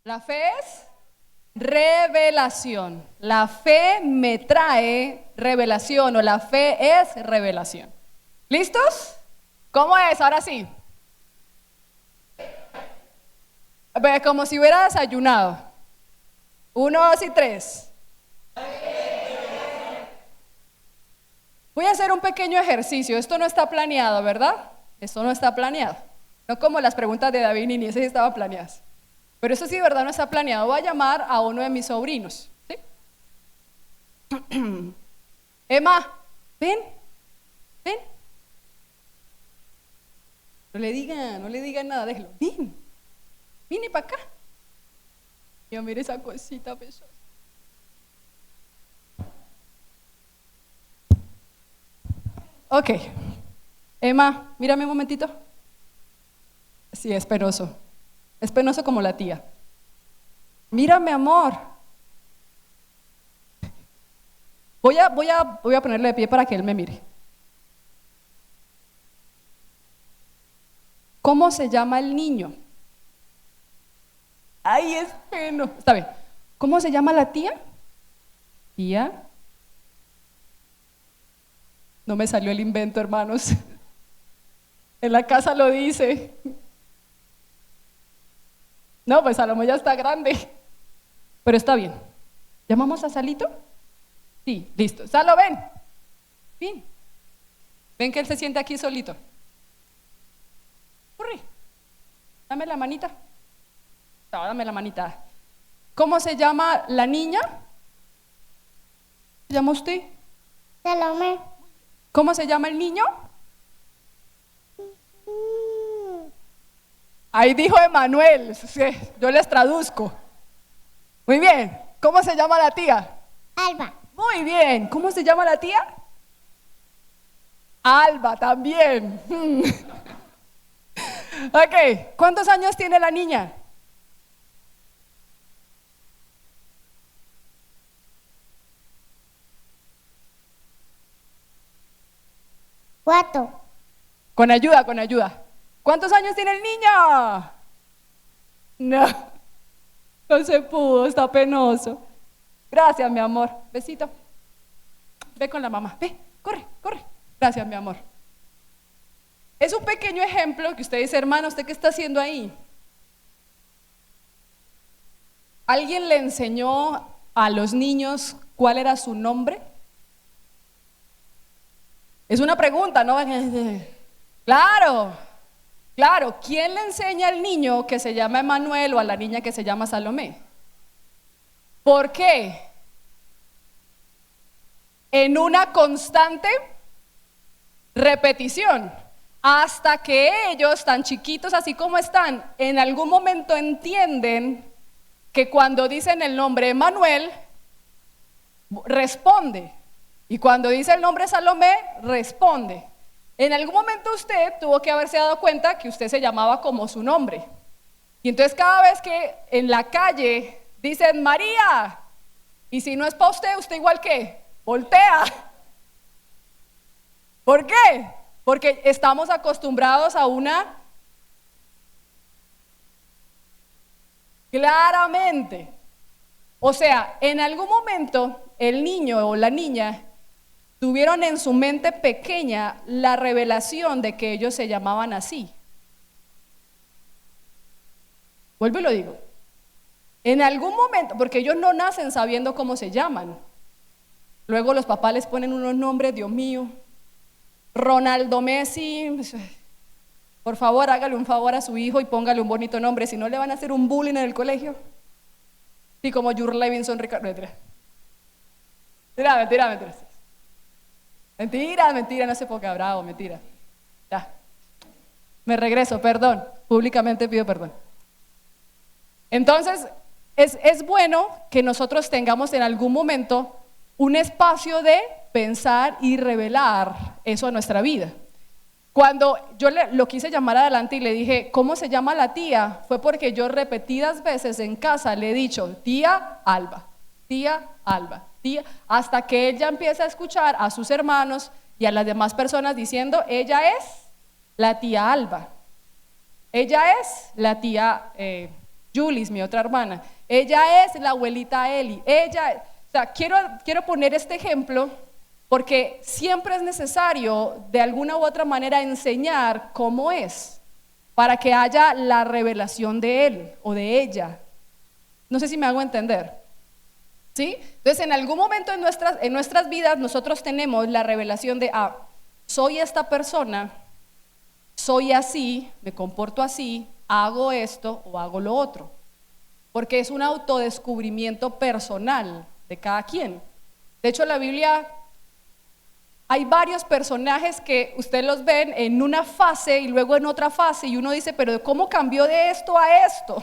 La fe es revelación. La fe me trae revelación o la fe es revelación. ¿Listos? ¿Cómo es? Ahora sí. Como si hubiera desayunado. 1, 2 y 3. Voy a hacer un pequeño ejercicio. Esto no está planeado, ¿verdad? Esto no está planeado. No como las preguntas de David y ese sí estaba planeadas. Pero eso sí, de verdad, no está planeado. Voy a llamar a uno de mis sobrinos. ¿Sí? Emma, ven, ven. No le digan nada, déjelo. Ven, vine para acá. Yo mire esa cosita preciosa. Ok. Emma, mírame un momentito. Sí, es penoso. Es penoso como la tía. Mírame, amor. Voy a ponerle de pie para que él me mire. ¿Cómo se llama el niño? Ay, es peno. Está bien. ¿Cómo se llama la tía? Tía. No me salió el invento, hermanos. En la casa lo dice. No, pues Salomón ya está grande. Pero está bien. ¿Llamamos a Salito? Sí, listo. Salo, ven. Ven. Ven que él se siente aquí solito. Corre. Dame la manita. No, dame la manita. ¿Cómo se llama la niña? ¿Se llama usted? Salomé. ¿Cómo se llama el niño? Ahí dijo Emanuel, yo les traduzco. Muy bien. ¿Cómo se llama la tía? Alba. Muy bien. ¿Cómo se llama la tía? Alba también. Ok. ¿Cuántos años tiene la niña? Cuatro. Con ayuda, con ayuda. ¿Cuántos años tiene el niño? No, no se pudo, está penoso. Gracias, mi amor. Besito. Ve con la mamá. Ve, corre, corre. Gracias, mi amor. Es un pequeño ejemplo que usted dice, hermano, ¿usted qué está haciendo ahí? ¿Alguien le enseñó a los niños cuál era su nombre? Es una pregunta, ¿no? Claro, claro. ¿Quién le enseña al niño que se llama Emanuel o a la niña que se llama Salomé? ¿Por qué? En una constante repetición, hasta que ellos, tan chiquitos así como están, en algún momento entienden que cuando dicen el nombre Emanuel, responde. Y cuando dice el nombre Salomé, responde. En algún momento usted tuvo que haberse dado cuenta que usted se llamaba como su nombre. Y entonces cada vez que en la calle dicen María, y si no es para usted igual que voltea. ¿Por qué? Porque estamos acostumbrados a una... Claramente. O sea, en algún momento el niño o la niña tuvieron en su mente pequeña la revelación de que ellos se llamaban así. Vuelvo y lo digo. En algún momento, porque ellos no nacen sabiendo cómo se llaman. Luego los papás les ponen unos nombres, Dios mío. Ronaldo Messi, por favor hágale un favor a su hijo y póngale un bonito nombre, si no le van a hacer un bullying en el colegio. Sí, como Jur Levinson Ricardo. Mentira, no se ponga bravo, mentira. Ya. Me regreso, perdón, públicamente pido perdón. Entonces, es bueno que nosotros tengamos en algún momento un espacio de pensar y revelar eso a nuestra vida. Cuando yo lo quise llamar adelante y le dije, ¿cómo se llama la tía? Fue porque yo repetidas veces en casa le he dicho, tía Alba, tía Alba, tía, hasta que ella empieza a escuchar a sus hermanos y a las demás personas diciendo, ella es la tía Alba, ella es la tía Julis, mi otra hermana, ella es la abuelita Eli. Quiero poner este ejemplo porque siempre es necesario de alguna u otra manera enseñar cómo es, para que haya la revelación de él o de ella. No sé si me hago entender. ¿Sí? Entonces, en algún momento en nuestras vidas nosotros tenemos la revelación de, soy esta persona, soy así, me comporto así, hago esto o hago lo otro. Porque es un autodescubrimiento personal de cada quien. De hecho, en la Biblia hay varios personajes que ustedes los ven en una fase y luego en otra fase y uno dice, pero ¿cómo cambió de esto a esto?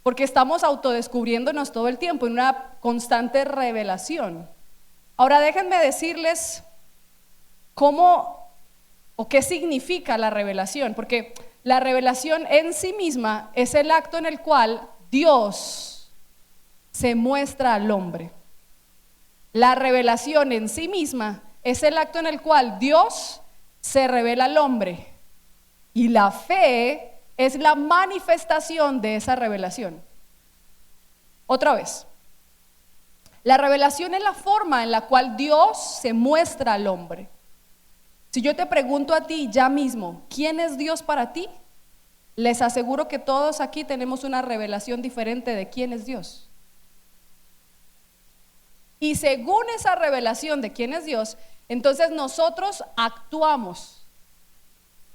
Porque estamos autodescubriéndonos todo el tiempo en una constante revelación. Ahora déjenme decirles cómo o qué significa la revelación, porque la revelación en sí misma es el acto en el cual Dios se muestra al hombre. La revelación en sí misma es el acto en el cual Dios se revela al hombre, y la fe es la manifestación de esa revelación. Otra vez, la revelación es la forma en la cual Dios se muestra al hombre. Si yo te pregunto a ti ya mismo, ¿quién es Dios para ti? Les aseguro que todos aquí tenemos una revelación diferente de quién es Dios. Y según esa revelación de quién es Dios, entonces nosotros actuamos,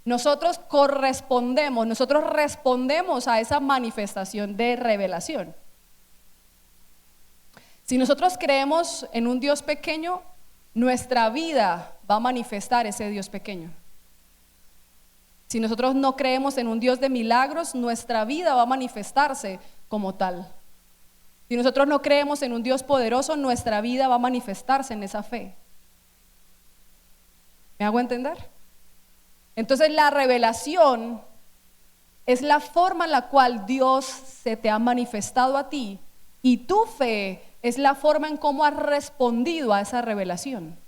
nosotros correspondemos, nosotros respondemos a esa manifestación de revelación. Si nosotros creemos en un Dios pequeño, nuestra vida va a manifestar ese Dios pequeño. Si nosotros no creemos en un Dios de milagros, nuestra vida va a manifestarse como tal. Si nosotros no creemos en un Dios poderoso, nuestra vida va a manifestarse en esa fe. ¿Me hago entender? Entonces la revelación es la forma en la cual Dios se te ha manifestado a ti, y tu fe es la forma en cómo has respondido a esa revelación.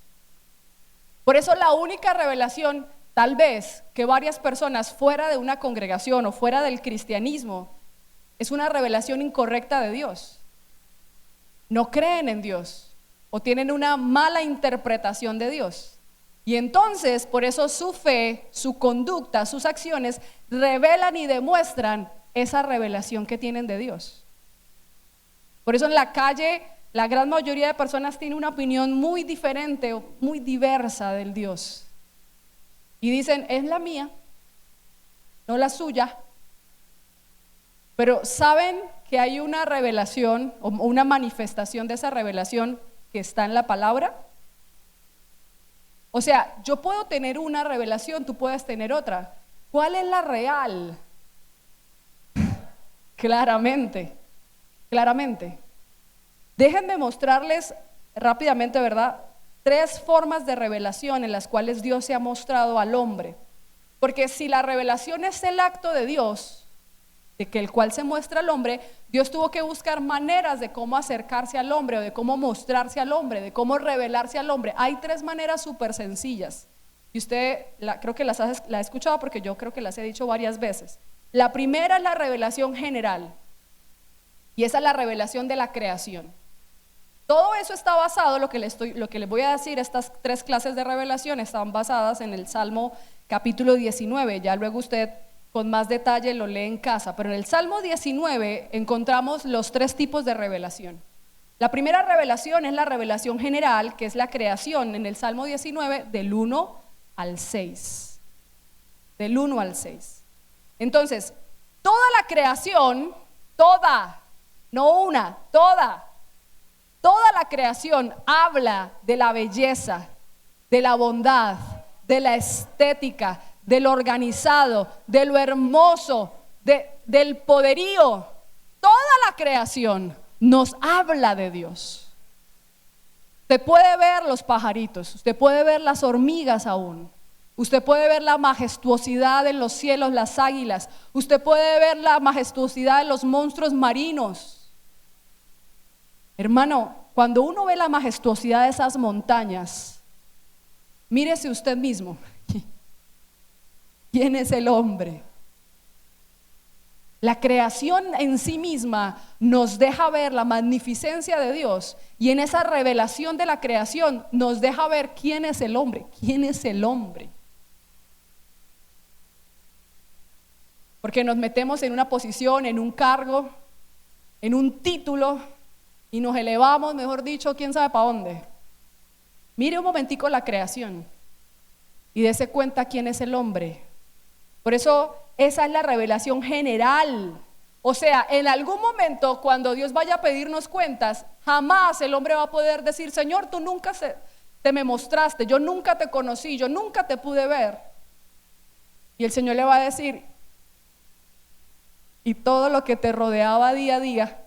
Por eso la única revelación, tal vez, que varias personas fuera de una congregación o fuera del cristianismo, es una revelación incorrecta de Dios. No creen en Dios o tienen una mala interpretación de Dios. Y entonces, por eso su fe, su conducta, sus acciones revelan y demuestran esa revelación que tienen de Dios. Por eso en la calle la gran mayoría de personas tiene una opinión muy diferente o muy diversa del Dios. Y dicen, es la mía, no la suya. Pero ¿saben que hay una revelación o una manifestación de esa revelación que está en la palabra? O sea, yo puedo tener una revelación, tú puedes tener otra. ¿Cuál es la real? Claramente. Déjenme mostrarles rápidamente, ¿verdad? 3 formas de revelación en las cuales Dios se ha mostrado al hombre. Porque si la revelación es el acto de Dios, de que el cual se muestra al hombre, Dios tuvo que buscar maneras de cómo acercarse al hombre, o de cómo mostrarse al hombre, de cómo revelarse al hombre. Hay 3 maneras súper sencillas, y usted creo que la ha escuchado, porque yo creo que las he dicho varias veces. La primera es la revelación general, y esa es la revelación de la creación. Todo eso está basado, lo que les voy a decir, estas 3 clases de revelación están basadas en el Salmo capítulo 19, ya luego usted con más detalle lo lee en casa, pero en el Salmo 19 encontramos los 3 tipos de revelación. La primera revelación es la revelación general, que es la creación, en el Salmo 19 del 1 al 6. Del 1 al 6. Entonces, toda la creación, toda, no una, toda la creación habla de la belleza, de la bondad, de la estética, de lo organizado, de lo hermoso, del poderío. Toda la creación nos habla de Dios. Usted puede ver los pajaritos, usted puede ver las hormigas aún, usted puede ver la majestuosidad en los cielos, las águilas, usted puede ver la majestuosidad de los monstruos marinos. Hermano, cuando uno ve la majestuosidad de esas montañas, mírese usted mismo. ¿Quién es el hombre? La creación en sí misma nos deja ver la magnificencia de Dios, y en esa revelación de la creación nos deja ver quién es el hombre, quién es el hombre. Porque nos metemos en una posición, en un cargo, en un título, y nos elevamos, mejor dicho, quién sabe para dónde. Mire un momentico la creación y dése cuenta quién es el hombre. Por eso esa es la revelación general. O sea, en algún momento cuando Dios vaya a pedirnos cuentas, jamás el hombre va a poder decir: Señor, tú nunca te me mostraste, yo nunca te conocí, yo nunca te pude ver. Y el Señor le va a decir: y todo lo que te rodeaba día a día,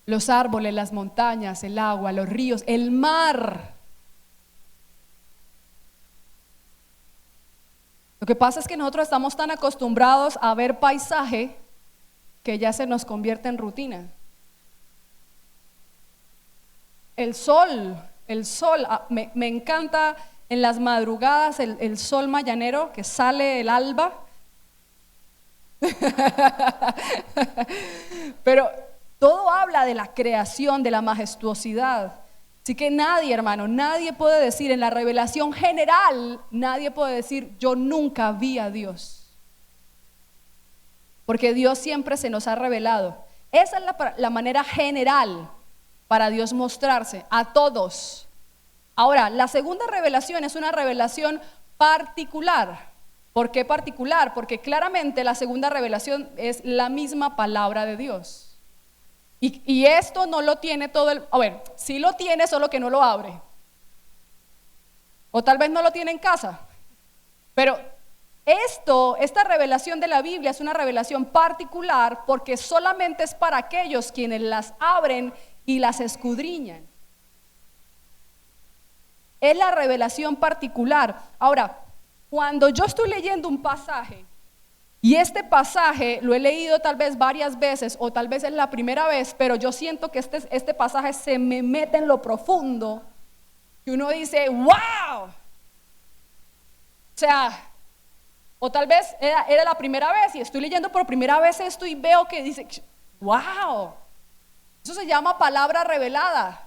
los árboles, las montañas, el agua, los ríos, el mar. Lo que pasa es que nosotros estamos tan acostumbrados a ver paisaje que ya se nos convierte en rutina. El sol, me encanta en las madrugadas el sol mañanero que sale el alba. Pero todo habla de la creación, de la majestuosidad. Así que nadie, hermano, nadie puede decir en la revelación general, nadie puede decir: yo nunca vi a Dios. Porque Dios siempre se nos ha revelado. Esa es la manera general para Dios mostrarse a todos. Ahora, la segunda revelación es una revelación particular. ¿Por qué particular? Porque claramente la segunda revelación es la misma palabra de Dios. Y esto no lo tiene todo sí lo tiene, solo que no lo abre. O tal vez no lo tiene en casa. Pero esta revelación de la Biblia es una revelación particular porque solamente es para aquellos quienes las abren y las escudriñan. Es la revelación particular. Ahora, cuando yo estoy leyendo un pasaje, y este pasaje lo he leído tal vez varias veces, o tal vez es la primera vez, pero yo siento que este pasaje se me mete en lo profundo, y uno dice: ¡wow! O sea, o tal vez era la primera vez, y estoy leyendo por primera vez esto y veo que dice: ¡wow! Eso se llama palabra revelada.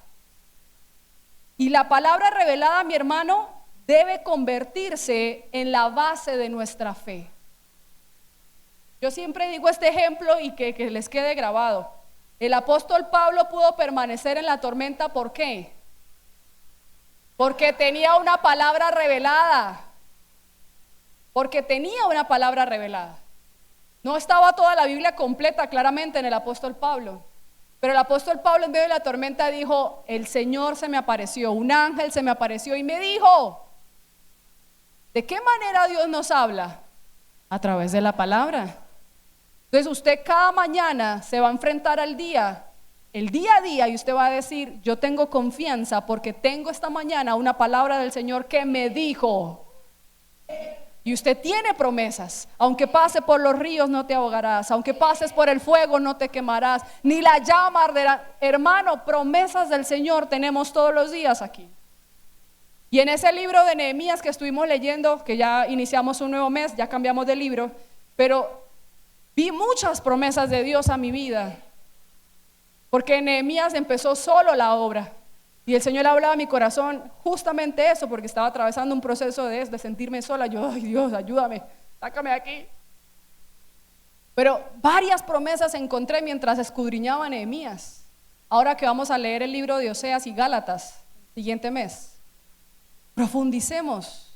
Y la palabra revelada, mi hermano, debe convertirse en la base de nuestra fe. Yo siempre digo este ejemplo y que les quede grabado. El apóstol Pablo pudo permanecer en la tormenta, ¿por qué? Porque tenía una palabra revelada. Porque tenía una palabra revelada. No estaba toda la Biblia completa claramente en el apóstol Pablo. Pero el apóstol Pablo en medio de la tormenta dijo: el Señor se me apareció, un ángel se me apareció y me dijo. ¿De qué manera Dios nos habla? A través de la palabra. Entonces usted cada mañana se va a enfrentar al día, el día a día, y usted va a decir: yo tengo confianza porque tengo esta mañana una palabra del Señor que me dijo. Y usted tiene promesas: aunque pase por los ríos no te ahogarás, aunque pases por el fuego no te quemarás, ni la llama arderá. Hermano, promesas del Señor tenemos todos los días aquí. Y en ese libro de Nehemías que estuvimos leyendo, que ya iniciamos un nuevo mes, ya cambiamos de libro, pero vi muchas promesas de Dios a mi vida, porque Nehemías empezó solo la obra, y el Señor hablaba a mi corazón justamente eso, porque estaba atravesando un proceso de sentirme sola. Yo: ay Dios, ayúdame, sácame de aquí. Pero varias promesas encontré mientras escudriñaba Nehemías. Ahora que vamos a leer el libro de Oseas y Gálatas, siguiente mes, profundicemos,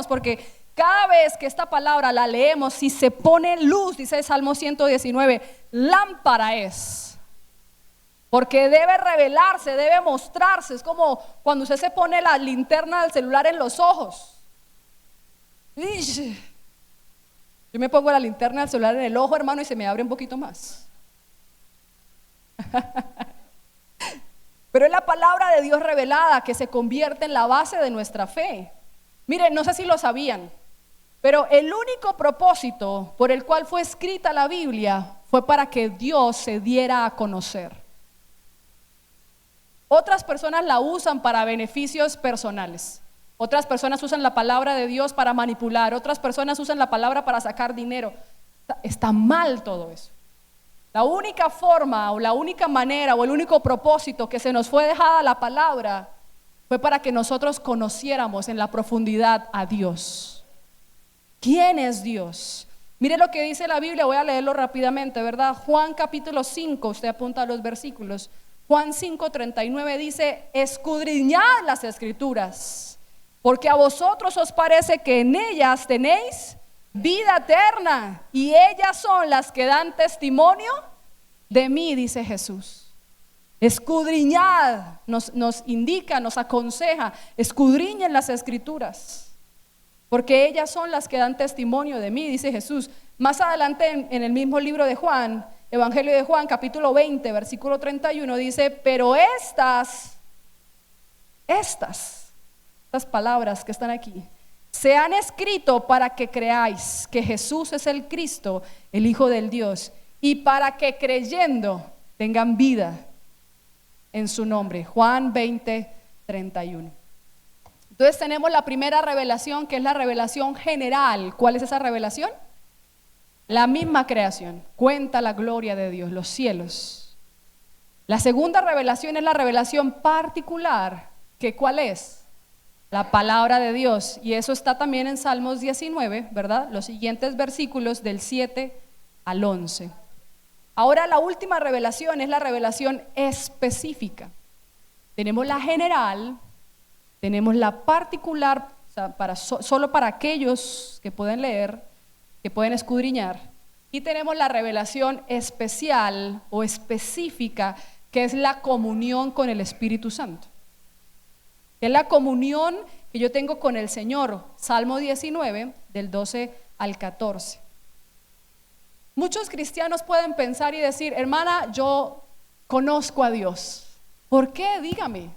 porque cada vez que esta palabra la leemos, si se pone luz, dice el Salmo 119, lámpara es. Porque debe revelarse, debe mostrarse. Es como cuando usted se pone la linterna del celular en los ojos. Yo me pongo la linterna del celular en el ojo, hermano, y se me abre un poquito más. Pero es la palabra de Dios revelada que se convierte en la base de nuestra fe. Miren, no sé si lo sabían, pero el único propósito por el cual fue escrita la Biblia fue para que Dios se diera a conocer. Otras personas la usan para beneficios personales. Otras personas usan la palabra de Dios para manipular, otras personas usan la palabra para sacar dinero. Está mal todo eso. La única forma o la única manera o el único propósito que se nos fue dejada la palabra fue para que nosotros conociéramos en la profundidad a Dios. ¿Quién es Dios? Mire lo que dice la Biblia, voy a leerlo rápidamente, ¿verdad? Juan capítulo 5, usted apunta los versículos. Juan 5:39 dice: escudriñad las escrituras, porque a vosotros os parece que en ellas tenéis vida eterna, y ellas son las que dan testimonio de mí, dice Jesús. Escudriñad, nos indica, nos aconseja, escudriñen las escrituras, porque ellas son las que dan testimonio de mí, dice Jesús. Más adelante en el mismo libro de Juan, Evangelio de Juan, capítulo 20, versículo 31, dice: pero estas palabras que están aquí se han escrito para que creáis que Jesús es el Cristo, el Hijo del Dios, y para que creyendo tengan vida en su nombre. Juan 20, 31. Entonces tenemos la primera revelación, que es la revelación general. ¿Cuál es esa revelación? La misma creación, cuenta la gloria de Dios, los cielos. La segunda revelación es la revelación particular, que ¿cuál es? La palabra de Dios, y eso está también en Salmos 19, ¿verdad? Los siguientes versículos del 7 al 11. Ahora la última revelación es la revelación específica. Tenemos la general, tenemos la particular, o sea, solo para aquellos que pueden leer, que pueden escudriñar, y tenemos la revelación especial o específica, que es la comunión con el Espíritu Santo. Es la comunión que yo tengo con el Señor. Salmo 19, del 12 al 14. Muchos cristianos pueden pensar y decir: hermana, yo conozco a Dios. ¿Por qué? Dígame.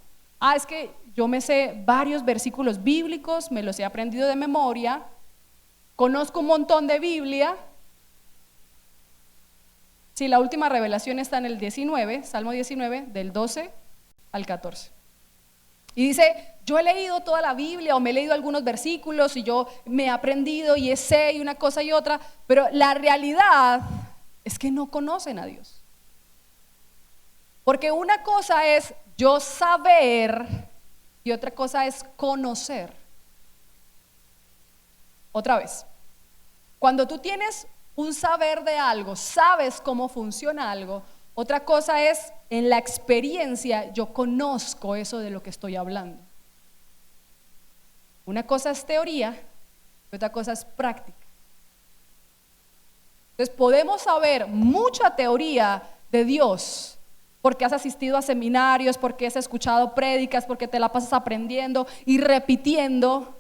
Es que yo me sé varios versículos bíblicos, me los he aprendido de memoria, conozco un montón de Biblia. Sí, la última revelación está en el 19, Salmo 19, del 12 al 14. Y dice: yo he leído toda la Biblia, o me he leído algunos versículos, y yo me he aprendido y sé y una cosa y otra, pero la realidad es que no conocen a Dios. Porque una cosa es yo saber y otra cosa es conocer. Otra vez, cuando tú tienes un saber de algo, sabes cómo funciona algo. Otra cosa es, en la experiencia, yo conozco eso de lo que estoy hablando. Una cosa es teoría y otra cosa es práctica. Entonces podemos saber mucha teoría de Dios porque has asistido a seminarios, porque has escuchado prédicas, porque te la pasas aprendiendo y repitiendo.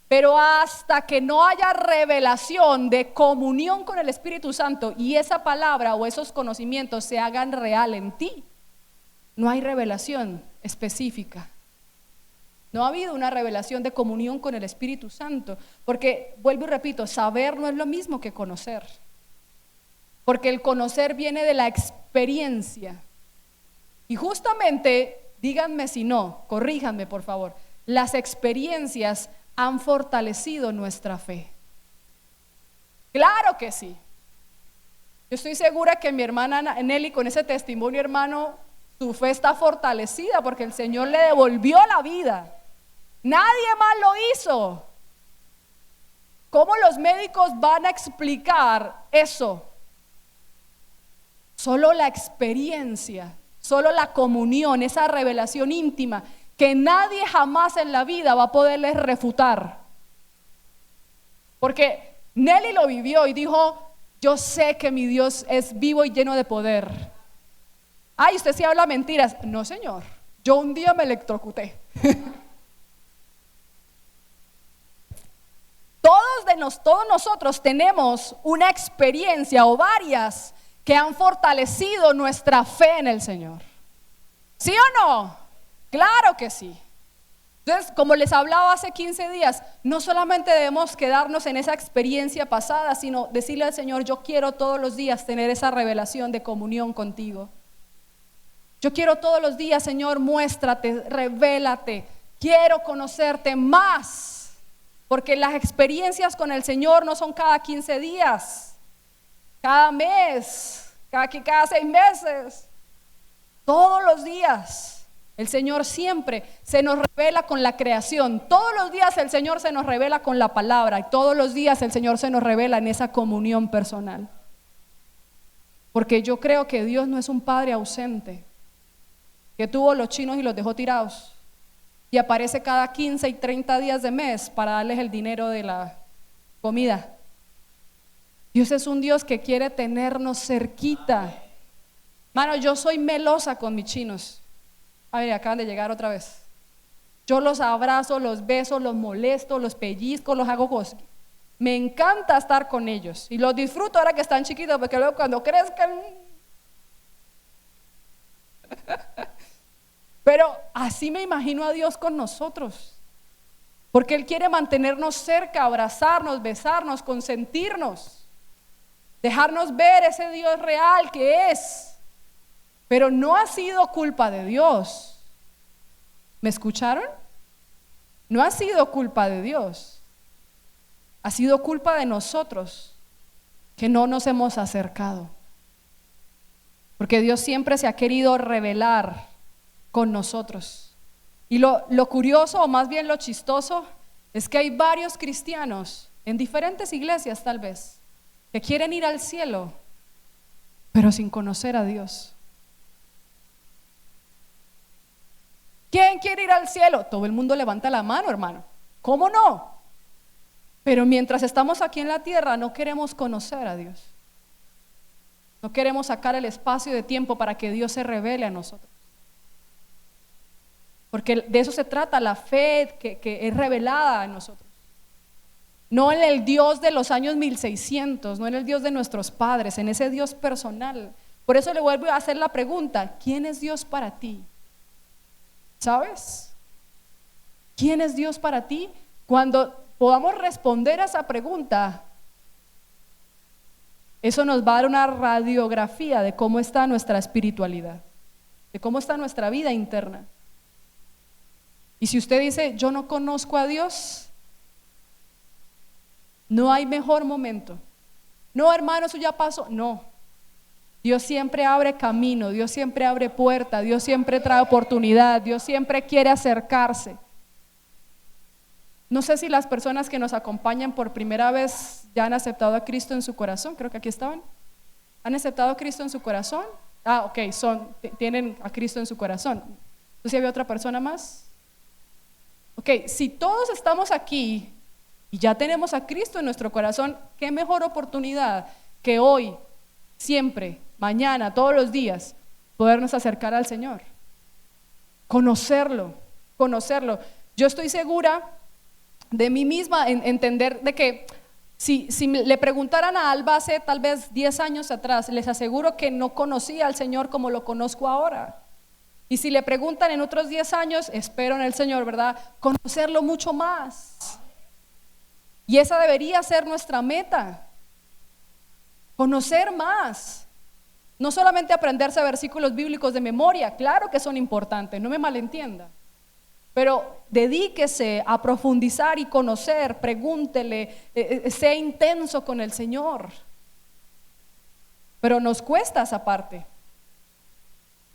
Pero hasta que no haya revelación de comunión con el Espíritu Santo y esa palabra o esos conocimientos se hagan real en ti, no hay revelación específica. No ha habido una revelación de comunión con el Espíritu Santo, porque, vuelvo y repito, saber no es lo mismo que conocer, porque el conocer viene de la experiencia. Y justamente, díganme si no, corríjanme por favor, las experiencias han fortalecido nuestra fe. Claro que sí. Yo estoy segura que mi hermana Nelly, con ese testimonio, hermano, su fe está fortalecida porque el Señor le devolvió la vida. Nadie más lo hizo. ¿Cómo los médicos van a explicar eso? Solo la experiencia, solo la comunión, esa revelación íntima que nadie jamás en la vida va a poderles refutar. Porque Nelly lo vivió y dijo: yo sé que mi Dios es vivo y lleno de poder. Ay, usted sí habla mentiras. No, señor, yo un día me electrocuté. Todos nosotros tenemos una experiencia o varias que han fortalecido nuestra fe en el Señor. ¿Sí o no? Claro que sí. Entonces, como les hablaba hace 15 días, no solamente debemos quedarnos en esa experiencia pasada, sino decirle al Señor: yo quiero todos los días tener esa revelación de comunión contigo. Yo quiero todos los días, Señor, muéstrate, revélate, quiero conocerte más, porque las experiencias con el Señor no son cada 15 días, cada mes, cada 6 meses, todos los días. El Señor siempre se nos revela con la creación. Todos los días el Señor se nos revela con la palabra y todos los días el Señor se nos revela en esa comunión personal. Porque yo creo que Dios no es un padre ausente, que tuvo los chinos y los dejó tirados y aparece cada 15 y 30 días de mes para darles el dinero de la comida. Dios es un Dios que quiere tenernos cerquita. Mano, yo soy melosa con mis chinos. A ver, acaban de llegar otra vez. Yo los abrazo, los beso, los molesto, los pellizco, los hago cosas. Me encanta estar con ellos y los disfruto ahora que están chiquitos, porque luego cuando crezcan. Pero así me imagino a Dios con nosotros, porque Él quiere mantenernos cerca, abrazarnos, besarnos, consentirnos, dejarnos ver ese Dios real que es. Pero no ha sido culpa de Dios. ¿Me escucharon? No ha sido culpa de Dios. Ha sido culpa de nosotros que no nos hemos acercado. Porque Dios siempre se ha querido revelar con nosotros. Y lo curioso, o más bien lo chistoso, es que hay varios cristianos en diferentes iglesias tal vez que quieren ir al cielo, pero sin conocer a Dios. ¿Quién quiere ir al cielo? Todo el mundo levanta la mano, hermano. ¿Cómo no? Pero mientras estamos aquí en la tierra no queremos conocer a Dios. No queremos sacar el espacio de tiempo para que Dios se revele a nosotros. Porque de eso se trata la fe que es revelada en nosotros. No en el Dios de los años 1600, no en el Dios de nuestros padres, en ese Dios personal. Por eso le vuelvo a hacer la pregunta: ¿quién es Dios para ti? ¿Sabes? ¿Quién es Dios para ti? Cuando podamos responder a esa pregunta, eso nos va a dar una radiografía de cómo está nuestra espiritualidad, de cómo está nuestra vida interna. Y si usted dice, yo no conozco a Dios, no hay mejor momento. No, hermano, eso ya pasó. No. Dios siempre abre camino, Dios siempre abre puerta, Dios siempre trae oportunidad, Dios siempre quiere acercarse. No sé si las personas que nos acompañan por primera vez ya han aceptado a Cristo en su corazón. Creo que aquí estaban. ¿Han aceptado a Cristo en su corazón? Ok, tienen a Cristo en su corazón. ¿Entonces había otra persona más? Ok, si todos estamos aquí y ya tenemos a Cristo en nuestro corazón, qué mejor oportunidad que hoy, siempre, mañana, todos los días, podernos acercar al Señor, conocerlo. Yo estoy segura de mí misma en entender de que si le preguntaran a Alba hace tal vez 10 años atrás, les aseguro que no conocía al Señor como lo conozco ahora. Y si le preguntan en otros 10 años, espero en el Señor, ¿verdad? Conocerlo mucho más. Y esa debería ser nuestra meta, conocer más. No solamente aprenderse versículos bíblicos de memoria, claro que son importantes, no me malentienda, pero dedíquese a profundizar y conocer, pregúntele, sea intenso con el Señor. Pero nos cuesta esa parte.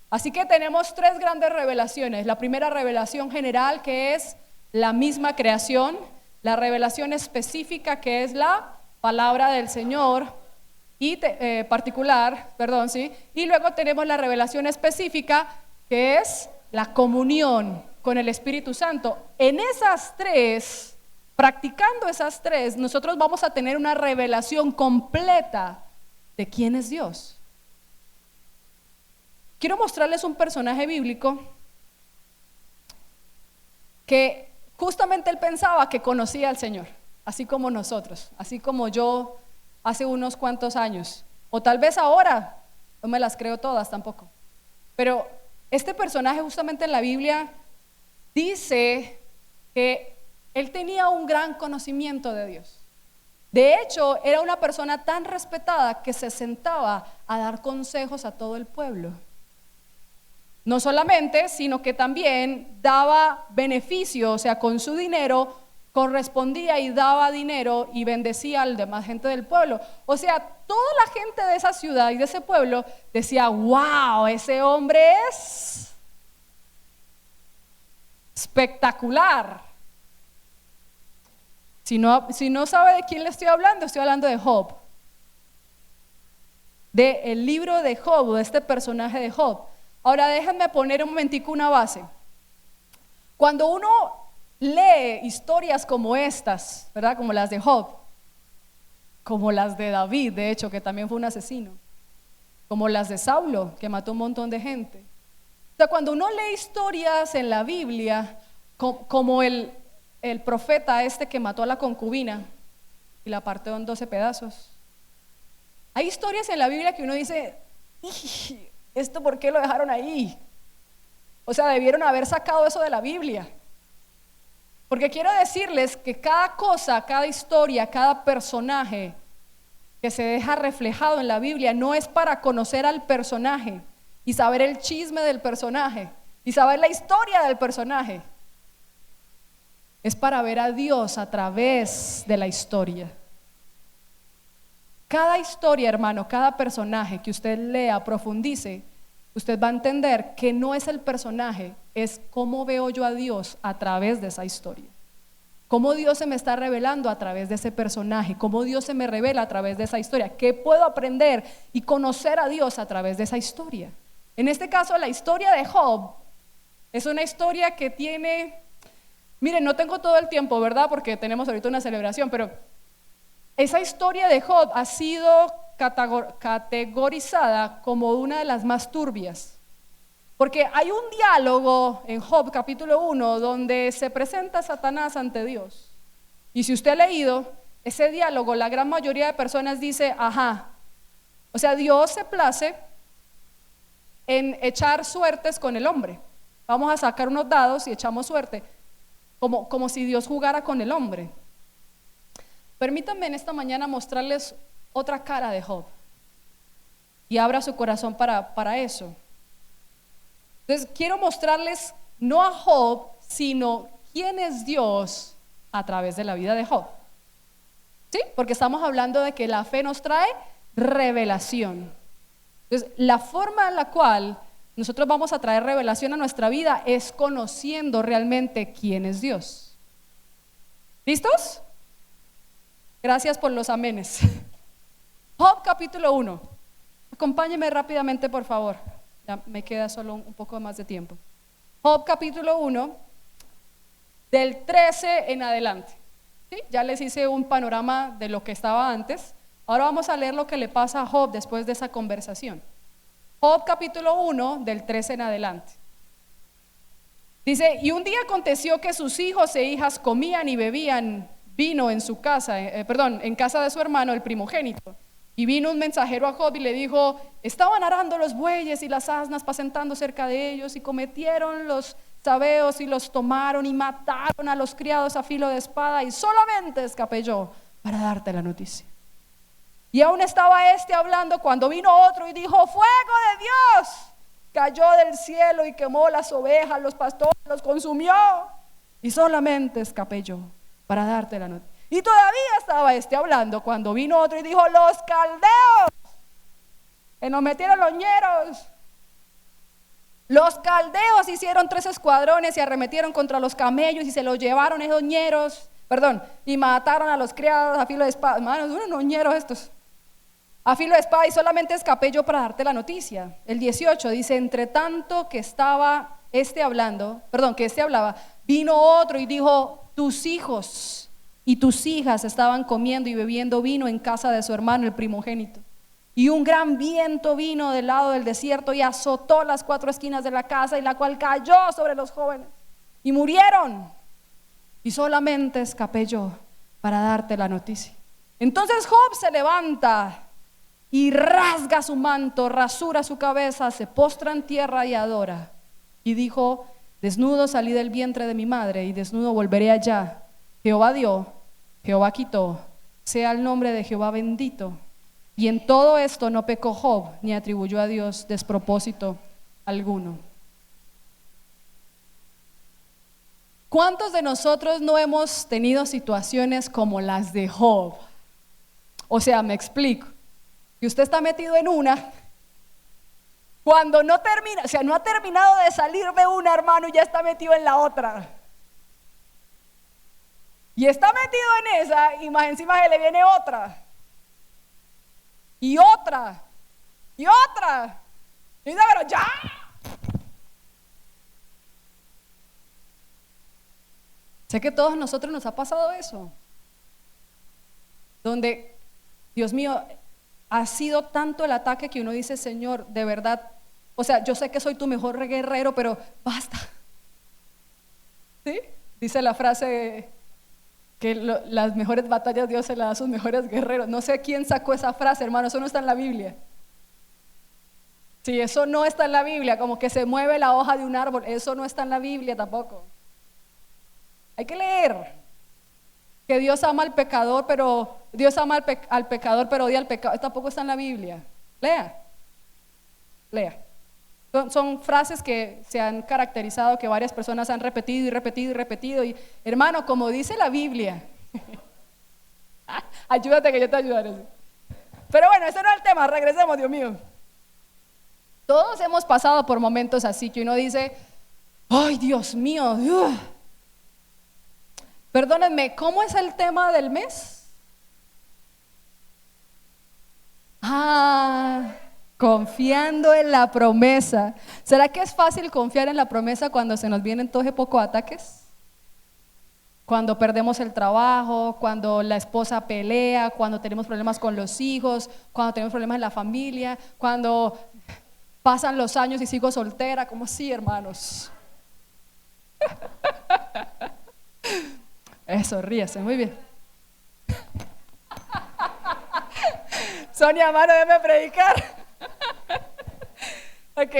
Así que tenemos 3 grandes revelaciones. La primera revelación general, que es la misma creación. La revelación específica, que es la palabra del Señor y y luego tenemos la revelación específica, que es la comunión con el Espíritu Santo. En esas 3, practicando esas 3, nosotros vamos a tener una revelación completa de quién es Dios. Quiero mostrarles un personaje bíblico que justamente él pensaba que conocía al Señor, así como nosotros, así como yo hace unos cuantos años, o tal vez ahora, no me las creo todas tampoco, pero este personaje justamente en la Biblia dice que él tenía un gran conocimiento de Dios. De hecho, era una persona tan respetada que se sentaba a dar consejos a todo el pueblo. No solamente, sino que también daba beneficio, o sea, con su dinero correspondía y daba dinero y bendecía a la demás gente del pueblo. O sea, toda la gente de esa ciudad y de ese pueblo decía, wow, ese hombre es espectacular. Si no sabe de quién le estoy hablando de Job. Del libro de Job, de este personaje de Job. Ahora déjenme poner un momentico una base. Cuando uno lee historias como estas, ¿verdad? Como las de Job, como las de David, de hecho, que también fue un asesino, como las de Saulo, que mató un montón de gente. O sea, cuando uno lee historias en la Biblia, como el profeta este que mató a la concubina y la partió en 12 pedazos. Hay historias en la Biblia que uno dice, ¿esto por qué lo dejaron ahí? O sea, debieron haber sacado eso de la Biblia. Porque quiero decirles que cada cosa, cada historia, cada personaje que se deja reflejado en la Biblia no es para conocer al personaje y saber el chisme del personaje y saber la historia del personaje. Es para ver a Dios a través de la historia. Cada historia, hermano, cada personaje que usted lea, profundice, usted va a entender que no es el personaje, es cómo veo yo a Dios a través de esa historia. Cómo Dios se me está revelando a través de ese personaje, cómo Dios se me revela a través de esa historia, qué puedo aprender y conocer a Dios a través de esa historia. En este caso, la historia de Job es una historia que tiene, miren, no tengo todo el tiempo, ¿verdad? Porque tenemos ahorita una celebración, pero esa historia de Job ha sido categorizada como una de las más turbias. Porque hay un diálogo en Job capítulo 1 donde se presenta Satanás ante Dios. Y si usted ha leído ese diálogo, la gran mayoría de personas dice, ajá, o sea, Dios se place en echar suertes con el hombre. Vamos a sacar unos dados y echamos suerte, como si Dios jugara con el hombre. Permítanme en esta mañana mostrarles otra cara de Job y abra su corazón para eso. Entonces quiero mostrarles no a Job, sino quién es Dios a través de la vida de Job. ¿Sí? Porque estamos hablando de que la fe nos trae revelación. Entonces, la forma en la cual nosotros vamos a traer revelación a nuestra vida es conociendo realmente quién es Dios. ¿Listos? Gracias por los amenes. Job capítulo 1. Acompáñeme rápidamente, por favor. Ya me queda solo un poco más de tiempo. Job capítulo 1, del 13 en adelante. ¿Sí? Ya les hice un panorama de lo que estaba antes. Ahora vamos a leer lo que le pasa a Job después de esa conversación. Job capítulo 1, del 13 en adelante. Dice, y un día aconteció que sus hijos e hijas comían y bebían vino en su casa, en casa de su hermano, el primogénito. Y vino un mensajero a Job y le dijo, estaban arando los bueyes y las asnas pacentando cerca de ellos y cometieron los sabeos y los tomaron y mataron a los criados a filo de espada y solamente escapé yo para darte la noticia. Y aún estaba este hablando cuando vino otro y dijo, fuego de Dios cayó del cielo y quemó las ovejas, los pastores, los consumió y solamente escapé yo para darte la noticia. Y todavía estaba este hablando cuando vino otro y dijo, los caldeos que nos metieron los ñeros. Los caldeos hicieron 3 escuadrones y arremetieron contra los camellos y se los llevaron esos ñeros, y mataron a los criados a filo de espada. Hermanos, unos ñeros estos. A filo de espada y solamente escapé yo para darte la noticia. El 18 dice, entre tanto que estaba que este hablaba, vino otro y dijo, tus hijos y tus hijas estaban comiendo y bebiendo vino en casa de su hermano el primogénito. Y un gran viento vino del lado del desierto y azotó las 4 esquinas de la casa, y la cual cayó sobre los jóvenes y murieron. Y solamente escapé yo para darte la noticia. Entonces Job se levanta y rasga su manto, rasura su cabeza, se postra en tierra y adora. Y dijo, desnudo salí del vientre de mi madre y desnudo volveré allá. Jehová dio, Jehová quitó, sea el nombre de Jehová bendito. Y en todo esto no pecó Job, ni atribuyó a Dios despropósito alguno. ¿Cuántos de nosotros no hemos tenido situaciones como las de Job? O sea, me explico. Y usted está metido en una, cuando no termina, o sea, no ha terminado de salir de una, hermano, y ya está metido en la otra. Y está metido en esa, y más encima se le viene otra. Y otra. Y otra. Y dice, pero ya. Sé que a todos nosotros nos ha pasado eso. Donde, Dios mío, ha sido tanto el ataque que uno dice, Señor, de verdad, o sea, yo sé que soy tu mejor guerrero, pero basta. ¿Sí? Dice la frase que las mejores batallas Dios se las da a sus mejores guerreros. No sé quién sacó esa frase, hermano, eso no está en la Biblia. Sí, eso no está en la Biblia, como que se mueve la hoja de un árbol, eso no está en la Biblia tampoco. Hay que leer que Dios ama al pecador, pero Dios ama al pecador, pero odia al pecado. Tampoco está en la Biblia. Lea. Son frases que se han caracterizado, que varias personas han repetido y repetido y repetido. Y hermano, como dice la Biblia, ayúdate que yo te ayudaré. Pero bueno, ese no es el tema, regresemos, Dios mío. Todos hemos pasado por momentos así que uno dice, ay, Dios mío, perdónenme, ¿cómo es el tema del mes? Confiando en la promesa. ¿Será que es fácil confiar en la promesa cuando se nos vienen todos pocos ataques? Cuando perdemos el trabajo, cuando la esposa pelea, cuando tenemos problemas con los hijos, cuando tenemos problemas en la familia, cuando pasan los años y sigo soltera. ¿Cómo así, hermanos? Eso, ríase, muy bien. Sonia, hermano, déjame predicar. Ok,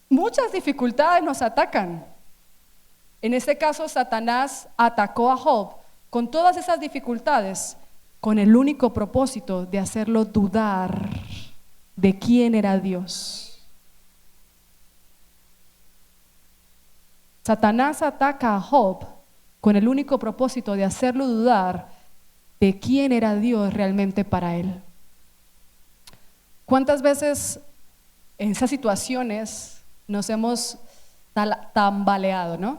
muchas dificultades nos atacan. En este caso, Satanás atacó a Job con todas esas dificultades, con el único propósito de hacerlo dudar de quién era Dios. Satanás ataca a Job con el único propósito de hacerlo dudar de quién era Dios realmente para él. ¿Cuántas veces en esas situaciones nos hemos tambaleado, no?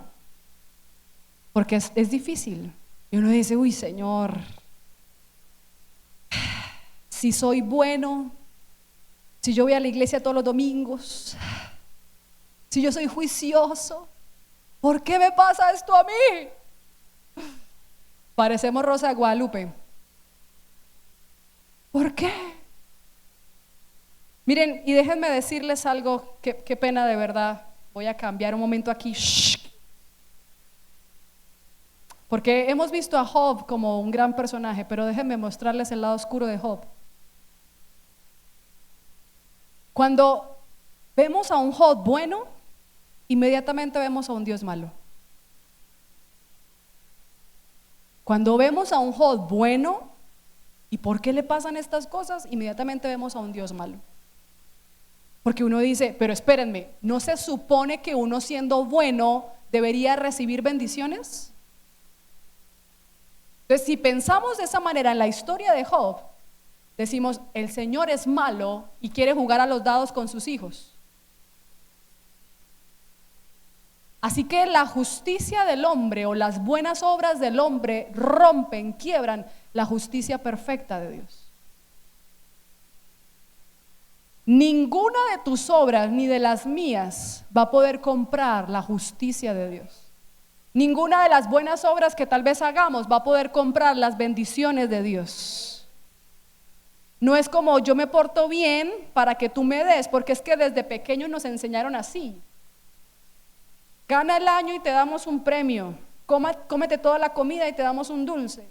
Porque es difícil. Y uno dice, uy, Señor, si soy bueno, si yo voy a la iglesia todos los domingos, si yo soy juicioso, ¿por qué me pasa esto a mí? Parecemos Rosa de Guadalupe. ¿Por qué? Miren, y déjenme decirles algo, qué pena de verdad. Voy a cambiar un momento aquí. Porque hemos visto a Job como un gran personaje, pero déjenme mostrarles el lado oscuro de Job. Cuando vemos a un Job bueno, inmediatamente vemos a un Dios malo. Cuando vemos a un Job bueno, ¿y por qué le pasan estas cosas? Inmediatamente vemos a un Dios malo. Porque uno dice, pero espérenme, ¿no se supone que uno siendo bueno debería recibir bendiciones? Entonces, si pensamos de esa manera en la historia de Job, decimos, el Señor es malo y quiere jugar a los dados con sus hijos. Así que la justicia del hombre o las buenas obras del hombre rompen, quiebran la justicia perfecta de Dios. Ninguna de tus obras ni de las mías va a poder comprar la justicia de Dios. Ninguna de las buenas obras que tal vez hagamos va a poder comprar las bendiciones de Dios. No es como yo me porto bien para que tú me des, porque es que desde pequeños nos enseñaron así. Gana el año y te damos un premio. Cómete toda la comida y te damos un dulce.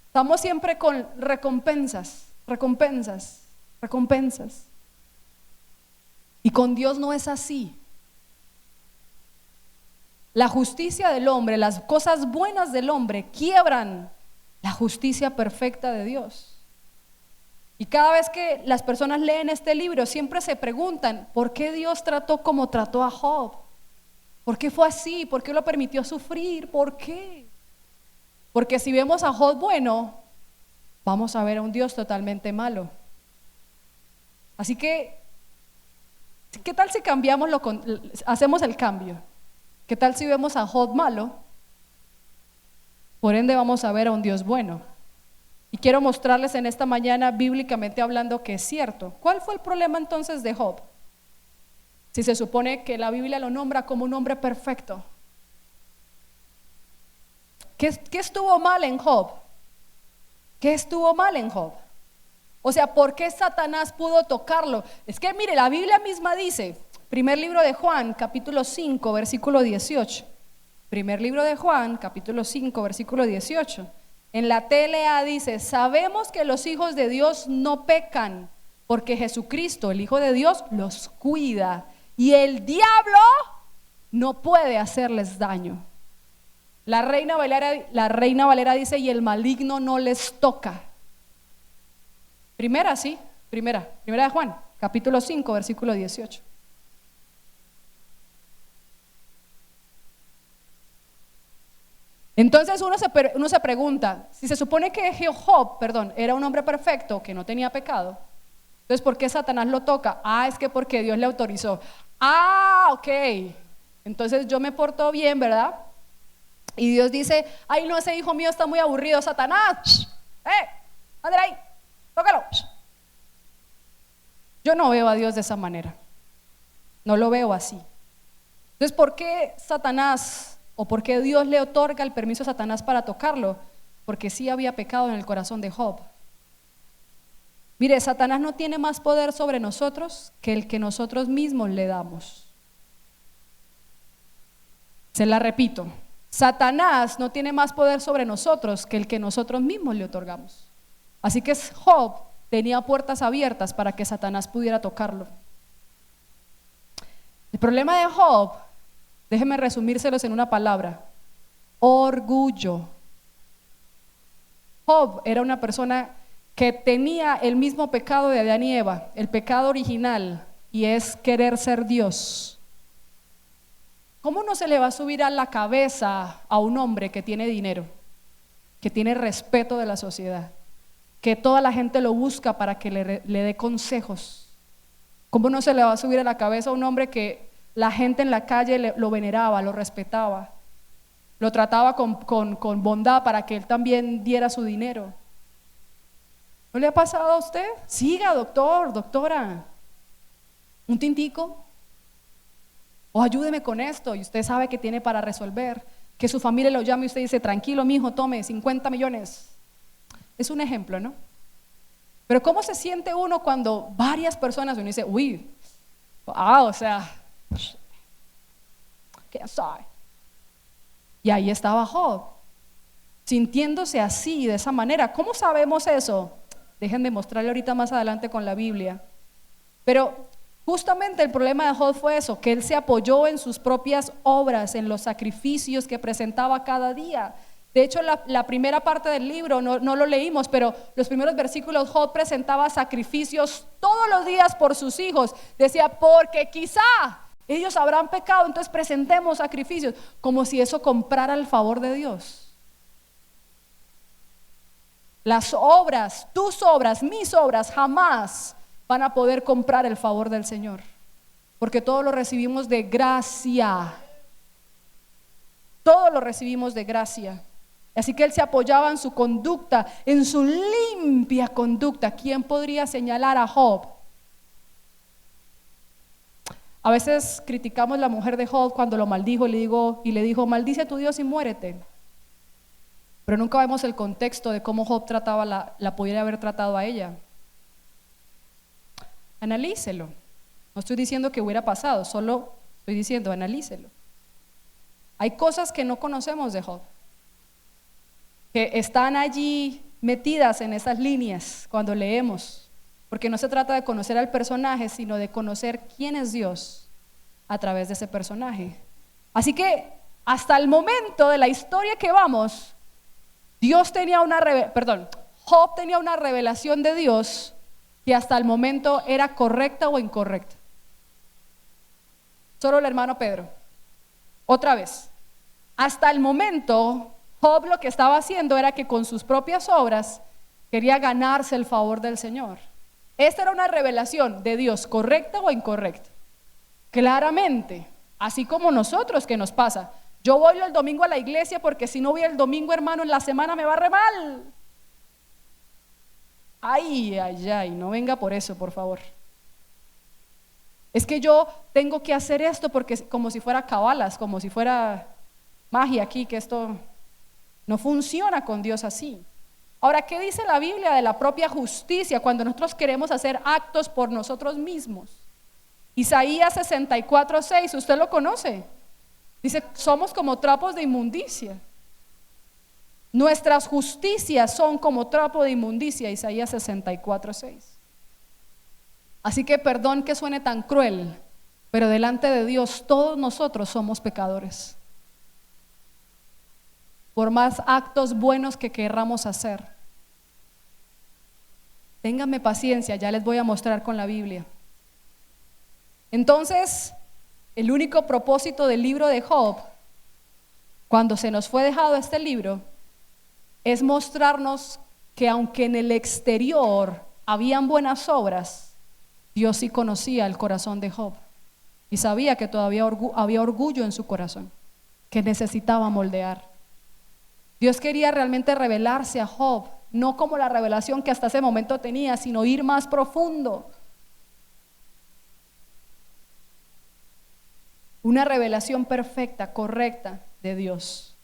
Estamos siempre con recompensas. Y con Dios no es así. La justicia del hombre, las cosas buenas del hombre quiebran la justicia perfecta de Dios. Y cada vez que las personas leen este libro siempre se preguntan, ¿por qué Dios trató como trató a Job? ¿Por qué fue así? ¿Por qué lo permitió sufrir? ¿Por qué? Porque si vemos a Job bueno, vamos a ver a un Dios totalmente malo. Así que, ¿qué tal si cambiamos hacemos el cambio? ¿Qué tal si vemos a Job malo? Por ende vamos a ver a un Dios bueno. Y quiero mostrarles en esta mañana, bíblicamente hablando, que es cierto. ¿Cuál fue el problema entonces de Job? Si se supone que la Biblia lo nombra como un hombre perfecto. ¿Qué estuvo mal en Job? ¿Qué estuvo mal en Job? O sea, ¿por qué Satanás pudo tocarlo? Es que mire, la Biblia misma dice, primer libro de Juan, capítulo 5, versículo 18. Primer libro de Juan, capítulo 5, versículo 18. En la TLA dice, sabemos que los hijos de Dios no pecan, porque Jesucristo, el Hijo de Dios, los cuida. Y el diablo no puede hacerles daño. La Reina Valera dice, y el maligno no les toca. Primera de Juan, capítulo 5, versículo 18. Entonces uno se pregunta, si se supone que Job, era un hombre perfecto, que no tenía pecado, entonces ¿por qué Satanás lo toca? Es que porque Dios le autorizó. Ok, entonces yo me porto bien, ¿verdad? Y Dios dice, ay no, ese hijo mío está muy aburrido, Satanás, ándale ahí, tócalo. Yo no veo a Dios de esa manera, no lo veo así. Entonces, ¿por qué Satanás o por qué Dios le otorga el permiso a Satanás para tocarlo? Porque sí había pecado en el corazón de Job. Mire, Satanás no tiene más poder sobre nosotros que el que nosotros mismos le damos. Se la repito, Satanás no tiene más poder sobre nosotros que el que nosotros mismos le otorgamos. Así que Job tenía puertas abiertas para que Satanás pudiera tocarlo. El problema de Job, déjenme resumírselos en una palabra: orgullo. Job era una persona que tenía el mismo pecado de Adán y Eva, el pecado original, y es querer ser Dios. ¿Cómo no se le va a subir a la cabeza a un hombre que tiene dinero, que tiene respeto de la sociedad, que toda la gente lo busca para que le dé consejos? ¿Cómo no se le va a subir a la cabeza a un hombre que la gente en la calle lo veneraba, lo respetaba, lo trataba con bondad para que él también diera su dinero? ¿No le ha pasado a usted? Siga, doctor, doctora, un tintico, o ayúdeme con esto, y usted sabe que tiene para resolver, que su familia lo llame y usted dice, tranquilo mijo, tome 50 millones. Es un ejemplo, ¿no? Pero ¿cómo se siente uno cuando varias personas, uno dice, uy, o sea, ¿qué soy? Y ahí estaba Job, sintiéndose así, de esa manera. ¿Cómo sabemos eso? Déjenme mostrarle ahorita más adelante con la Biblia. Pero justamente el problema de Job fue eso, que él se apoyó en sus propias obras, en los sacrificios que presentaba cada día. De hecho, la primera parte del libro no lo leímos, pero los primeros versículos, Job presentaba sacrificios todos los días por sus hijos. Decía, porque quizá ellos habrán pecado, entonces presentemos sacrificios, como si eso comprara el favor de Dios. Las obras, tus obras, mis obras, jamás van a poder comprar el favor del Señor, porque todo lo recibimos de gracia. Todo lo recibimos de gracia. Así que él se apoyaba en su conducta, en su limpia conducta. ¿Quién podría señalar a Job? A veces criticamos la mujer de Job cuando lo maldijo y le dijo, maldice a tu Dios y muérete. Pero nunca vemos el contexto de cómo Job la pudiera haber tratado a ella. Analícelo. No estoy diciendo que hubiera pasado, solo estoy diciendo analícelo. Hay cosas que no conocemos de Job, que están allí metidas en esas líneas cuando leemos, porque no se trata de conocer al personaje, sino de conocer quién es Dios a través de ese personaje. Así que hasta el momento de la historia que vamos, Job tenía una revelación de Dios que hasta el momento era correcta o incorrecta. Solo el hermano Pedro. Otra vez, hasta el momento, Job lo que estaba haciendo era que con sus propias obras quería ganarse el favor del Señor. Esta era una revelación de Dios, ¿correcta o incorrecta? Claramente, así como nosotros, que nos pasa. Yo voy el domingo a la iglesia porque si no voy el domingo, hermano, en la semana me va re mal. Ay, ay, ay, no venga por eso, por favor. Es que yo tengo que hacer esto porque como si fuera cabalas, como si fuera magia aquí, que esto no funciona con Dios así. Ahora, ¿qué dice la Biblia de la propia justicia cuando nosotros queremos hacer actos por nosotros mismos? Isaías 64:6, ¿usted lo conoce? Dice, somos como trapos de inmundicia. Nuestras justicias son como trapo de inmundicia, Isaías 64:6. Así que perdón que suene tan cruel, pero delante de Dios todos nosotros somos pecadores. Por más actos buenos que querramos hacer. Ténganme paciencia, ya les voy a mostrar con la Biblia. Entonces, el único propósito del libro de Job, cuando se nos fue dejado este libro, es mostrarnos que aunque en el exterior habían buenas obras, Dios sí conocía el corazón de Job y sabía que todavía había orgullo en su corazón, que necesitaba moldear. Dios quería realmente revelarse a Job, no como la revelación que hasta ese momento tenía, sino ir más profundo. Una revelación perfecta, correcta de Dios.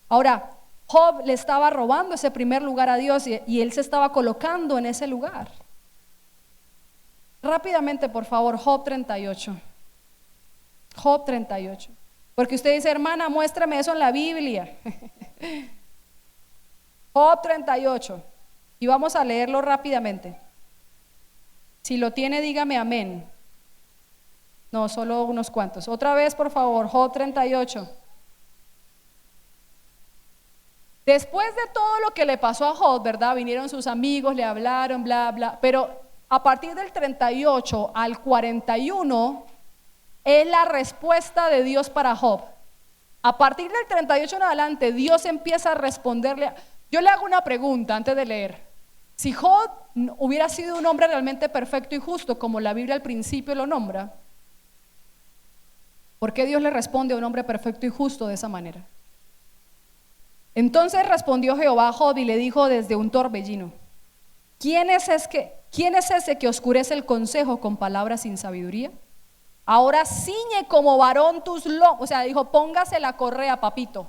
Ahora, Job le estaba robando ese primer lugar a Dios y él se estaba colocando en ese lugar. Rápidamente, por favor, Job 38. Job 38. Porque usted dice, hermana, muéstrame eso en la Biblia. Job 38. Y vamos a leerlo rápidamente. Si lo tiene, dígame amén. No, solo unos cuantos. Otra vez, por favor, Job 38. Después de todo lo que le pasó a Job, ¿verdad? Vinieron sus amigos, le hablaron, bla, bla. Pero a partir del 38 al 41 es la respuesta de Dios para Job. A partir del 38 en adelante, Dios empieza a responderle. Yo le hago una pregunta antes de leer. Si Job hubiera sido un hombre realmente perfecto y justo, como la Biblia al principio lo nombra, ¿por qué Dios le responde a un hombre perfecto y justo de esa manera? Entonces respondió Jehová a Job y le dijo desde un torbellino: ¿Quién es ese que oscurece el consejo con palabras sin sabiduría? Ahora ciñe como varón tus lomos. O sea, dijo, póngase la correa, papito.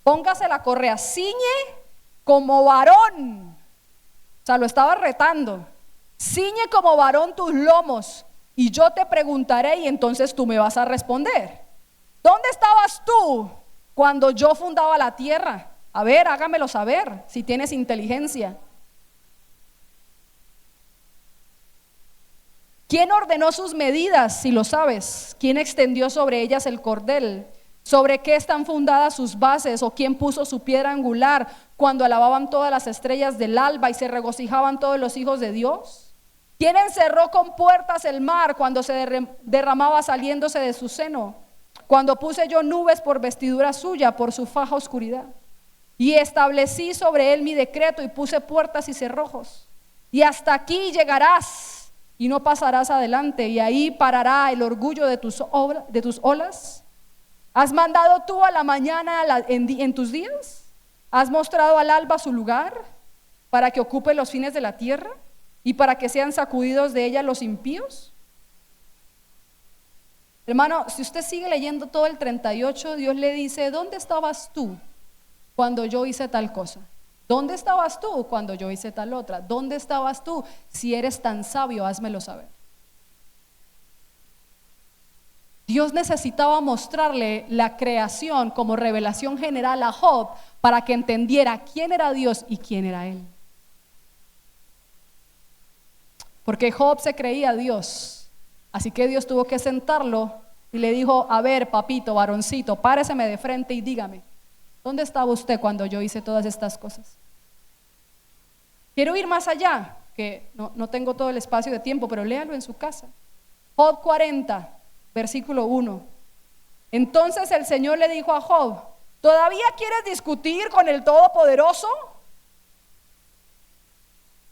Póngase la correa, ciñe como varón. O sea, lo estaba retando. Ciñe como varón tus lomos y yo te preguntaré y entonces tú me vas a responder. ¿Dónde estabas tú cuando yo fundaba la tierra? A ver, hágamelo saber si tienes inteligencia. ¿Quién ordenó sus medidas, si lo sabes? ¿Quién extendió sobre ellas el cordel? ¿Sobre qué están fundadas sus bases? ¿O quién puso su piedra angular cuando alababan todas las estrellas del alba y se regocijaban todos los hijos de Dios? ¿Quién encerró con puertas el mar cuando se derramaba saliéndose de su seno? Cuando puse yo nubes por vestidura suya, por su faja oscuridad. Y establecí sobre él mi decreto y puse puertas y cerrojos. Y hasta aquí llegarás y no pasarás adelante, y ahí parará el orgullo de tus olas. ¿Has mandado tú a la mañana en tus días? ¿Has mostrado al alba su lugar para que ocupe los fines de la tierra y para que sean sacudidos de ella los impíos? Hermano, si usted sigue leyendo todo el 38, Dios le dice: ¿dónde estabas tú cuando yo hice tal cosa? ¿Dónde estabas tú cuando yo hice tal otra? ¿Dónde estabas tú? Si eres tan sabio, házmelo saber. Dios necesitaba mostrarle la creación como revelación general a Job para que entendiera quién era Dios y quién era él. Porque Job se creía Dios, así que Dios tuvo que sentarlo y le dijo: a ver, papito, varoncito, páreseme de frente y dígame, ¿dónde estaba usted cuando yo hice todas estas cosas? Quiero ir más allá, que no tengo todo el espacio de tiempo, pero léalo en su casa. Job 40, versículo 1. Entonces el Señor le dijo a Job: ¿todavía quieres discutir con el Todopoderoso?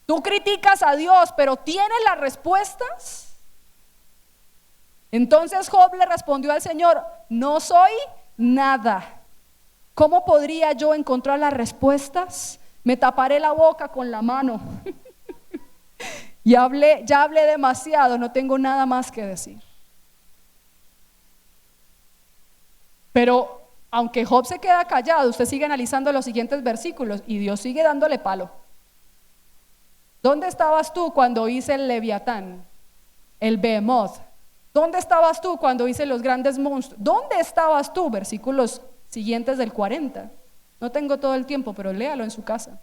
Tú criticas a Dios, pero ¿tienes las respuestas? Entonces Job le respondió al Señor: no soy nada. ¿Cómo podría yo encontrar las respuestas? Me taparé la boca con la mano. Ya hablé demasiado, no tengo nada más que decir. Pero aunque Job se queda callado, usted sigue analizando los siguientes versículos y Dios sigue dándole palo. ¿Dónde estabas tú cuando hice el Leviatán, el Behemoth? ¿Dónde estabas tú cuando hice los grandes monstruos? ¿Dónde estabas tú? Versículos siguientes del 40. No tengo todo el tiempo, pero léalo en su casa.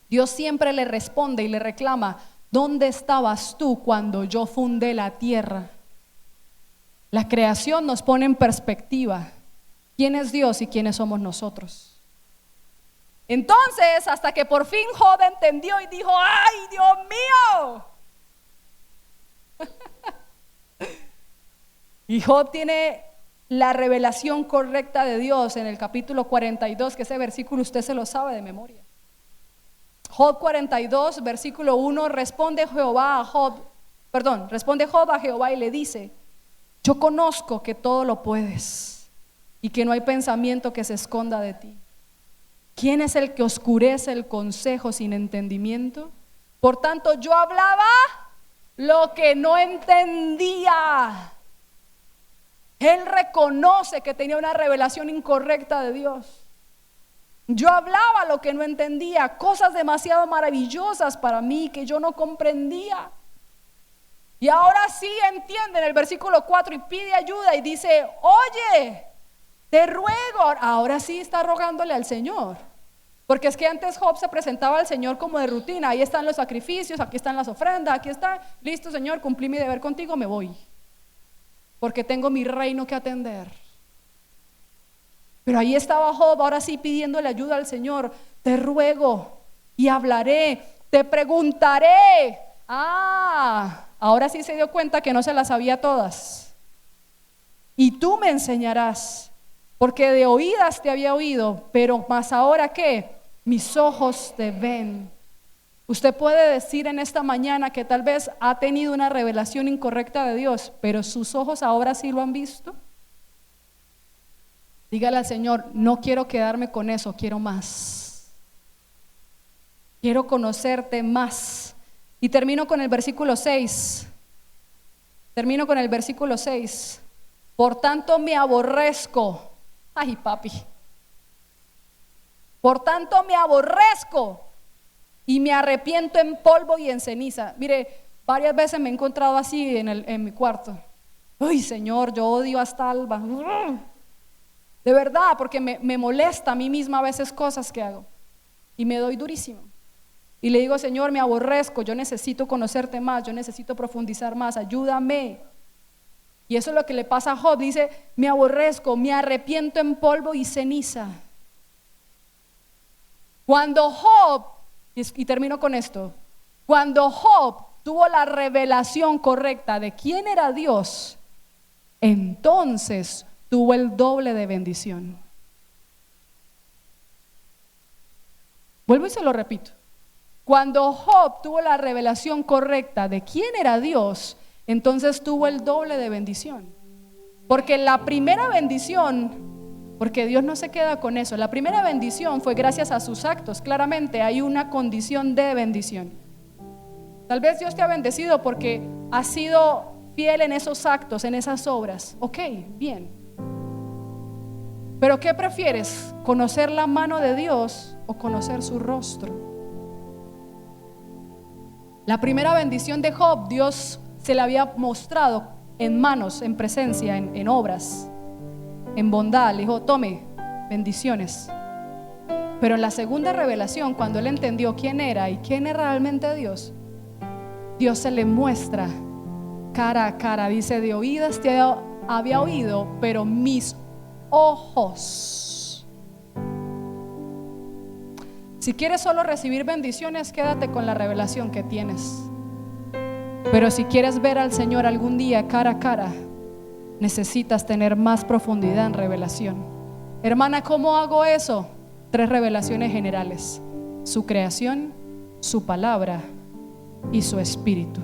Dios siempre le responde y le reclama: ¿dónde estabas tú cuando yo fundé la tierra? La creación nos pone en perspectiva quién es Dios y quiénes somos nosotros. Entonces, hasta que por fin Job entendió y dijo: ¡ay, Dios mío! Y Job tiene la revelación correcta de Dios en el capítulo 42, que ese versículo usted se lo sabe de memoria. Job 42, versículo 1, responde Job a Jehová y le dice: yo conozco que todo lo puedes y que no hay pensamiento que se esconda de ti. ¿Quién es el que oscurece el consejo sin entendimiento? Por tanto, yo hablaba lo que no entendía. Él reconoce que tenía una revelación incorrecta de Dios. Yo hablaba lo que no entendía, cosas demasiado maravillosas para mí que yo no comprendía. Y ahora sí entiende en el versículo 4 y pide ayuda y dice: oye, te ruego. Ahora sí está rogándole al Señor. Porque es que antes Job se presentaba al Señor como de rutina: ahí están los sacrificios, aquí están las ofrendas, aquí está, listo Señor, cumplí mi deber contigo, me voy, porque tengo mi reino que atender. Pero ahí estaba Job, ahora sí pidiéndole ayuda al Señor: te ruego y hablaré, te preguntaré. Ahora sí se dio cuenta que no se las sabía todas. Y tú me enseñarás, porque de oídas te había oído, pero más ahora ¿qué? Mis ojos te ven. Usted puede decir en esta mañana que tal vez ha tenido una revelación incorrecta de Dios, pero sus ojos ahora sí lo han visto. Dígale al Señor: no quiero quedarme con eso, quiero más. Quiero conocerte más. Y termino con el versículo 6. Por tanto me aborrezco. Ay, papi. Por tanto me aborrezco y me arrepiento en polvo y en ceniza. Mire, varias veces me he encontrado así en mi cuarto. Ay, Señor, yo odio hasta Alba. De verdad, porque me molesta a mí misma a veces cosas que hago y me doy durísimo. Y le digo: Señor, me aborrezco, yo necesito conocerte más, yo necesito profundizar más, ayúdame. Y eso es lo que le pasa a Job. Dice: me aborrezco, me arrepiento en polvo y ceniza. Cuando Job, y termino con esto, cuando Job tuvo la revelación correcta de quién era Dios, entonces tuvo el doble de bendición. Vuelvo y se lo repito. Cuando Job tuvo la revelación correcta de quién era Dios, entonces tuvo el doble de bendición. Porque la primera bendición, porque Dios no se queda con eso, la primera bendición fue gracias a sus actos. Claramente hay una condición de bendición. Tal vez Dios te ha bendecido porque has sido fiel en esos actos, en esas obras. Ok, bien. Pero ¿qué prefieres? ¿Conocer la mano de Dios o conocer su rostro? La primera bendición de Job, Dios se la había mostrado en manos, en presencia, en obras, en bondad. Le dijo: tome, bendiciones. Pero en la segunda revelación, cuando él entendió quién era y quién era realmente Dios, Dios se le muestra cara a cara. Dice: de oídas te había oído, pero mis ojos. Si quieres solo recibir bendiciones, quédate con la revelación que tienes. Pero si quieres ver al Señor algún día cara a cara, necesitas tener más profundidad en revelación. Hermana, ¿cómo hago eso? 3 revelaciones generales: su creación, su palabra y su espíritu.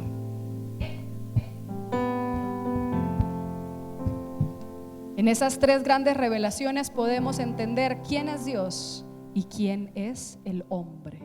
En esas 3 grandes revelaciones podemos entender quién es Dios y quién es el hombre.